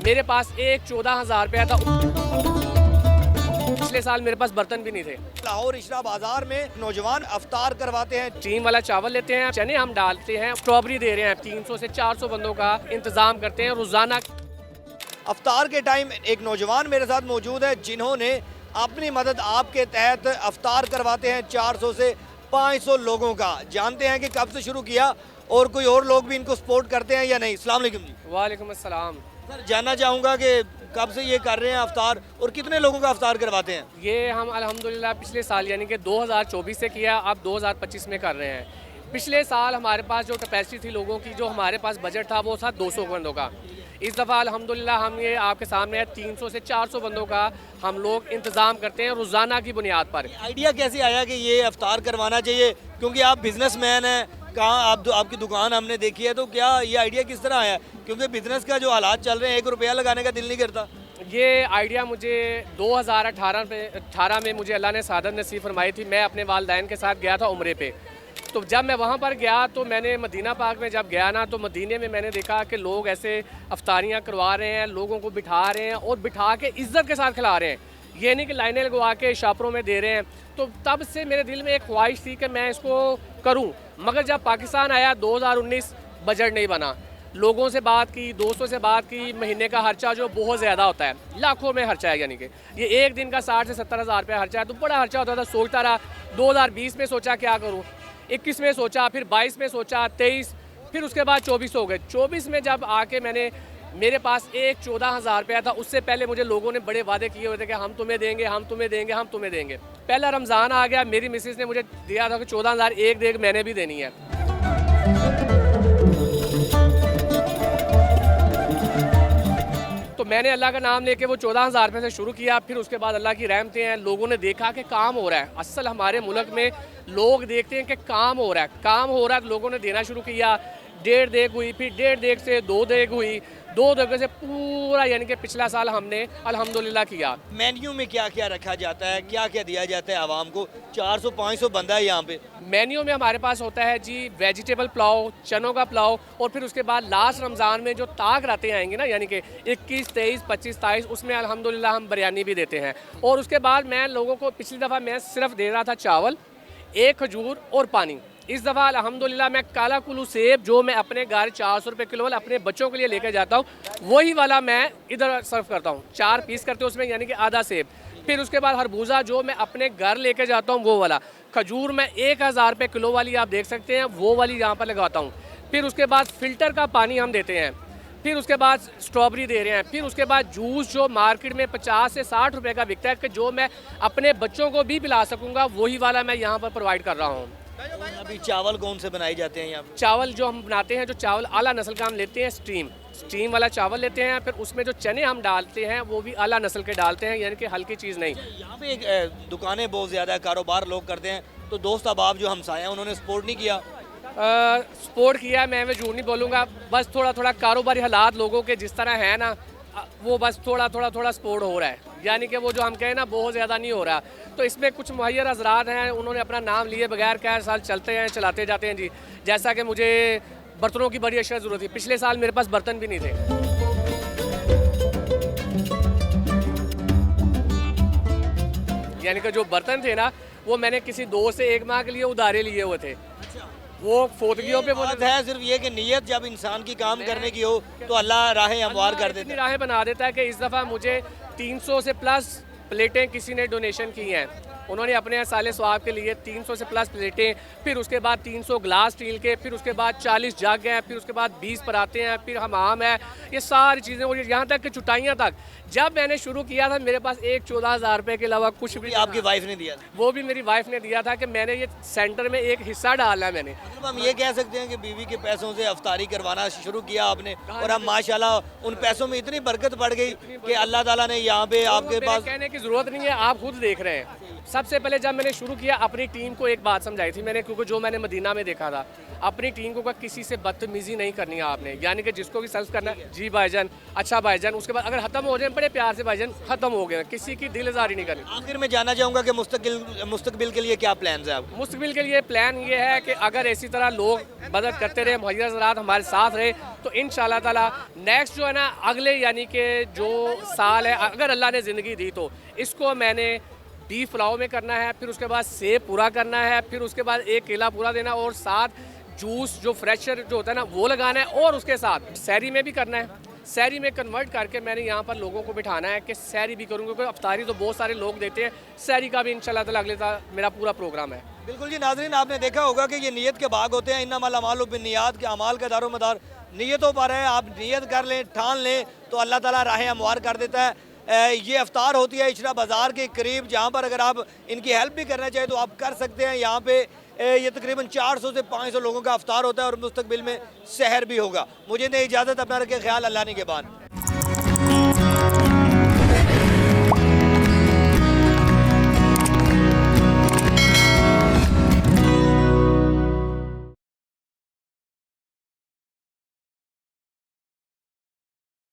मेरे पास एक 14,000 रुपया था। पिछले साल मेरे पास बर्तन भी नहीं थे। लाहौर इशरा बाजार में नौजवान अफ्तार करवाते हैं। टीम वाला चावल लेते हैं, चने हम डालते हैं, स्ट्रॉबेरी दे रहे हैं। 300 से 400 बंदों का इंतजाम करते हैं रोजाना। अफ्तार के टाइम एक नौजवान मेरे साथ मौजूद है जिन्होंने अपनी मदद आपके तहत अफ्तार करवाते हैं 400 से 500 लोगों का। जानते हैं कि कब से शुरू किया और कोई और लोग भी इनको सपोर्ट करते हैं या नहीं। अस्सलाम वालेकुम जी। वालेकुम अस्सलाम। सर जानना चाहूँगा कि कब से ये कर रहे हैं अफ्तार और कितने लोगों का अफ्तार करवाते हैं। ये हम अल्हम्दुलिल्लाह पिछले साल यानी कि 2024 से किया, अब 2025 में कर रहे हैं। पिछले साल हमारे पास जो कैपेसिटी थी लोगों की, जो हमारे पास बजट था वो था 200 बंदों का। इस दफ़ा अल्हम्दुलिल्लाह हम ये आपके सामने है 300 से 400 बंदों का हम लोग इंतज़ाम करते हैं रोज़ाना की बुनियाद पर। आइडिया कैसे आया कि ये अफ्तार करवाना चाहिए, क्योंकि आप बिजनेसमैन हैं, कहाँ आप आपकी दुकान हमने देखी है, तो क्या ये आइडिया किस तरह आया? क्योंकि बिजनेस का जो हालात चल रहे हैं 1 रुपया लगाने का दिल नहीं करता। ये आइडिया मुझे 2018 में मुझे अल्लाह ने सादत नसीब फरमाई थी। मैं अपने वालिदैन के साथ गया था उम्रे पे। तो जब मैं वहाँ पर गया तो मैंने मदीना पाक में जब गया ना, तो मदीने में मैंने देखा कि लोग ऐसे अफ्तारियाँ करवा रहे हैं, लोगों को बिठा रहे हैं और बिठा के इज़्ज़त के साथ खिला रहे हैं। ये नहीं कि लाइनें लगवा के शापरों में दे रहे हैं। तो तब से मेरे दिल में एक ख्वाहिश थी कि मैं इसको करूँ, मगर जब पाकिस्तान आया 2019 बजट नहीं बना। लोगों से बात की, दोस्तों से बात की, महीने का खर्चा जो बहुत ज़्यादा होता है, लाखों में खर्चा है, यानी कि ये एक दिन का 60 से 70 हज़ार रुपया खर्चा है, तो बड़ा खर्चा होता था। सोचता रहा, 2020 में सोचा क्या करूँ, 21 में सोचा, फिर 22 में सोचा, 23, फिर उसके बाद 24 हो गए। 24 में जब आके मेरे पास एक 14,000 रुपया था। उससे पहले मुझे लोगों ने बड़े वादे किए हुए थे कि हम तुम्हें देंगे, हम तुम्हें देंगे, हम तुम्हें देंगे। पहला रमज़ान आ गया, मेरी मिसेस ने मुझे दिया था कि 14,000 एक देख मैंने भी देनी है। तो मैंने अल्लाह का नाम लेके वो 14,000 रुपये से शुरू किया। फिर उसके बाद अल्लाह की रहमतें हैं, लोगों ने देखा कि काम हो रहा है। असल हमारे मुल्क में लोग देखते हैं कि काम हो रहा है, काम हो रहा है, तो लोगों ने देना शुरू किया। 1.5 देग हुई, फिर 1.5 देग से 2 देग हुई, 2 देग से पूरा यानी कि पिछला साल हमने अल्हम्दुलिल्लाह किया। मेन्यू में क्या क्या रखा जाता है, क्या क्या दिया जाता है आवाम को? 400-500 बंदा है यहाँ पे। मेन्यू में हमारे पास होता है जी वेजिटेबल पुलाव, चनों का पुलाव, और फिर उसके बाद लास्ट रमज़ान में जो ताक रातें आएंगी ना, यानी कि 21, 23, 25, 27, उसमें अल्हम्दुलिल्लाह हम बिरयानी भी देते हैं। और उसके बाद मैं लोगों को पिछली दफ़ा मैं सिर्फ दे रहा था चावल, एक खजूर और पानी। इस दफ़ा अल्हम्दुलिल्लाह मैं काला कुल्लू सेब जो मैं अपने घर 400 रुपये किलो वाला अपने बच्चों के लिए लेकर जाता हूँ, वही वाला मैं इधर सर्व करता हूँ। 4 पीस करते हैं उसमें, यानी कि आधा सेब। फिर उसके बाद खरबूजा जो मैं अपने घर लेके जाता हूँ वो वाला। खजूर मैं 1,000 रुपये किलो वाली आप देख सकते हैं, वो वाली यहाँ पर लगाता हूँ। फिर उसके बाद फ़िल्टर का पानी हम देते हैं। फिर उसके बाद स्ट्रॉबेरी दे रहे हैं। फिर उसके बाद जूस जो मार्केट में 50 से 60 रुपये का बिकता है, कि जो मैं अपने बच्चों को भी पिला सकूँगा, वही वाला मैं यहाँ पर प्रोवाइड कर रहा हूँ। अभी चावल कौन से बनाए जाते हैं यहाँ पे? चावल जो हम बनाते हैं, जो चावल आला नस्ल का हम लेते हैं, स्टीम वाला चावल लेते हैं। फिर उसमें जो चने हम डालते हैं वो भी आला नस्ल के डालते हैं, यानी कि हल्की चीज़ नहीं। यहाँ पे दुकानें बहुत ज़्यादा है, कारोबार लोग करते हैं, तो दोस्त अहबाब जो हमसाए हैं उन्होंने सपोर्ट नहीं किया। सपोर्ट किया, मैं झूठ नहीं बोलूँगा। बस थोड़ा थोड़ा कारोबारी हालात लोगों के जिस तरह है ना, वो बस थोड़ा सपोर्ट हो रहा है, यानी कि वो जो हम कहें ना बहुत ज़्यादा नहीं हो रहा। तो इसमें कुछ मुहैयर हज़रात हैं, उन्होंने अपना नाम लिए बगैर क्या साल चलते हैं, चलाते जाते हैं जी। जैसा कि मुझे बर्तनों की बड़ी अशद ज़रूरत थी, पिछले साल मेरे पास बर्तन भी नहीं थे। यानी कि जो बर्तन थे ना, वो मैंने किसी दोस्त से 1 माह के लिए उधारे लिए हुए थे। वो फोतगियों पे बात है सिर्फ ये कि नीयत जब इंसान की काम करने की हो तो अल्लाह राहें हमवार कर देता है। राहें बना देता है कि इस दफ़ा मुझे 300 से प्लस प्लेटें किसी ने डोनेशन की हैं। उन्होंने अपने साले स्वाब के लिए 300 से प्लस प्लेटें, फिर उसके बाद 300 ग्लास स्टील के, फिर उसके बाद 40 जग हैं, फिर उसके बाद 20 पराते हैं, फिर हमाम है, ये सारी चीज़ें, और यहाँ तक कि चुटाइयाँ तक। जब मैंने शुरू किया था मेरे पास एक 14,000 रुपये के अलावा कुछ भी। आपकी वाइफ ने दिया था? वो भी मेरी वाइफ ने दिया था कि मैंने ये सेंटर में एक हिस्सा डाला है मैंने। मतलब हम ये कह सकते हैं कि बीवी के पैसों से अफ्तारी करवाना शुरू किया आपने, और अब माशाल्लाह उन पैसों में इतनी बरकत बढ़ गई कि अल्लाह ताला ने यहाँ पे आपके पास। कहने की ज़रूरत नहीं है, आप खुद देख रहे हैं। सबसे पहले जब मैंने शुरू किया, अपनी टीम को एक बात समझाई थी मैंने, क्योंकि जो मैंने मदीना में देखा था, अपनी टीम को किसी से बदतमीजी नहीं करनी है आपने, यानी कि जिसको भी सर्व करना है जी भाईजान, अच्छा भाईजान। उसके बाद अगर ख़त्म हो जाए बड़े प्यार से भाईजान, ख़त्म हो गया, किसी की दिल आज़ारी नहीं करनी। आखिर में जानना चाहूँगा कि मुस्तकबिल के लिए क्या प्लान है आप? मुस्तकबिल के लिए प्लान ये है कि अगर इसी तरह लोग मदद करते रहे, मुहैया ज़रात हमारे साथ रहे, तो इंशाअल्लाह ताला नेक्स्ट जो है ना अगले यानी कि जो साल है, अगर अल्लाह ने ज़िंदगी दी तो इसको मैंने बीफ पुलाव में करना है, फिर उसके बाद सेब पूरा करना है, फिर उसके बाद एक केला पूरा देना और साथ जूस जो फ्रेशर जो होता है ना वो लगाना है, और उसके साथ सहरी में भी करना है। सहरी में कन्वर्ट करके मैंने यहाँ पर लोगों को बिठाना है कि सहरी भी करूँगा, क्योंकि अफ्तारी तो बहुत सारे लोग देते हैं, सहरी का भी इंशाल्लाह ताला अगले साल मेरा पूरा प्रोग्राम है। बिल्कुल जी नाज़रीन, आपने देखा होगा कि ये नीयत के भाग होते हैं। इन्नमल अमालु बिन्नियात के अमाल का दारोमदार नीयतों पर है। आप नीयत कर लें, ठान लें तो अल्लाह ताला राहें हमवार कर देता है। ये अफ्तार होती है इशरा बाज़ार के करीब, जहाँ पर अगर आप इनकी हेल्प भी करना चाहें तो आप कर सकते हैं। यहाँ पे ये तकरीबन 400 से 500 लोगों का अफ्तार होता है और मुस्तकबिल में सहर भी होगा। मुझे नहीं इजाज़त, अपना रखें ख्याल, अल्लाह ने के बाद।